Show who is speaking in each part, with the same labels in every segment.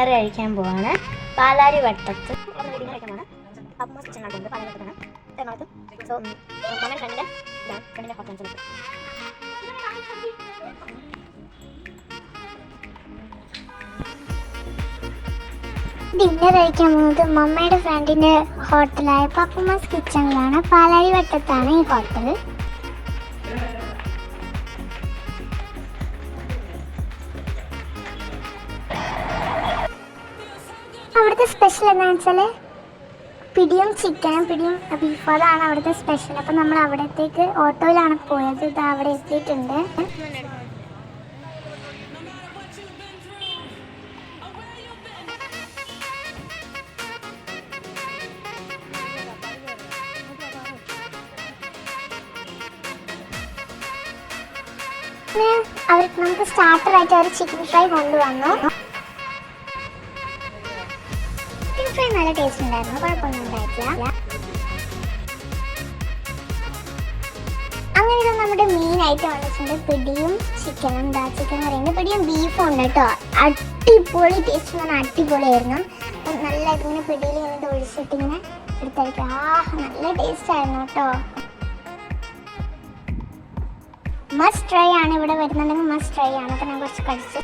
Speaker 1: Dinner കഴിക്കാൻ പോവാണ്. പാലാരി വട്ടത്ത് dinner കഴിക്കാൻ പോകുന്നത് മമ്മയുടെ ഫ്രണ്ടിൻ്റെ ഹോട്ടലായ പപ്പുമാസ് കിച്ചണിലാണ്. പാലാരി വട്ടത്താണ് ഈ ഹോട്ടൽ. അവിടുത്തെ സ്പെഷ്യൽ എന്താണെന്ന് വെച്ചാൽ പിടിയും ചിക്കനും പിടിയും ബീഫും, അതാണ് അവിടുത്തെ സ്പെഷ്യൽ. അപ്പം നമ്മൾ അവിടത്തേക്ക് ഓട്ടോയിലാണ് പോയത്. ഇത് അവിടെ എത്തിയിട്ടുണ്ട്. നമുക്ക് സ്റ്റാർട്ടറായിട്ട് അവർ ചിക്കൻ ഫ്രൈ കൊണ്ടുവന്നു. ചിക്കൻ ഫ്രൈ നല്ല ടേസ്റ്റ് ഉണ്ടായിരുന്നു, കുഴപ്പമൊന്നും ഉണ്ടായിട്ടില്ല. അങ്ങനെ ഇത് നമ്മുടെ മെയിൻ ഐറ്റം വന്നിട്ടുണ്ട് പിടിയും ചിക്കനും. ചിക്കൻ പറയുന്നത് പിടിയും ബീഫും ഉണ്ട് കേട്ടോ. അടിപൊളി ടേസ്റ്റ് എന്ന് പറഞ്ഞാൽ അടിപൊളിയായിരുന്നു. നല്ലതായിട്ട് ഇങ്ങനെ പിടിയിൽ ഇങ്ങനെ ഒഴിച്ചിട്ട് ഇങ്ങനെ എടുത്തായിരിക്കും. നല്ല ടേസ്റ്റ് ആയിരുന്നു കേട്ടോ. മസ്റ്റ് ട്രൈ ആണ്. ഇവിടെ വരുന്നുണ്ടെങ്കിൽ മസ്റ്റ് ട്രൈ ആണ്. അപ്പം ഞാൻ കുറച്ച് കഴിച്ചു.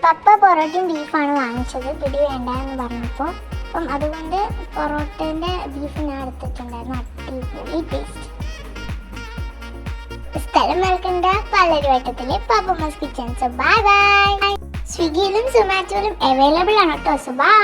Speaker 1: പപ്പ പൊറോട്ടയും ബീഫാണ് വാങ്ങിച്ചത്, പിടി വേണ്ട എന്ന് പറഞ്ഞപ്പോൾ. അപ്പം അതുകൊണ്ട് പൊറോട്ടേൻ്റെ ബീഫ് ഞാൻ എടുത്തിട്ടുണ്ടായിരുന്നു. അടിപൊളി ടേസ്റ്റ്. സ്ഥലം മറക്കണ്ട, പാലാരി വട്ടത്തിലെ Pappumas kitchen. So bye bye. സ്വിഗ്ഗിയിലും സൊമാറ്റോയിലും അവൈലബിൾ ആണ് കേട്ടോ. So by.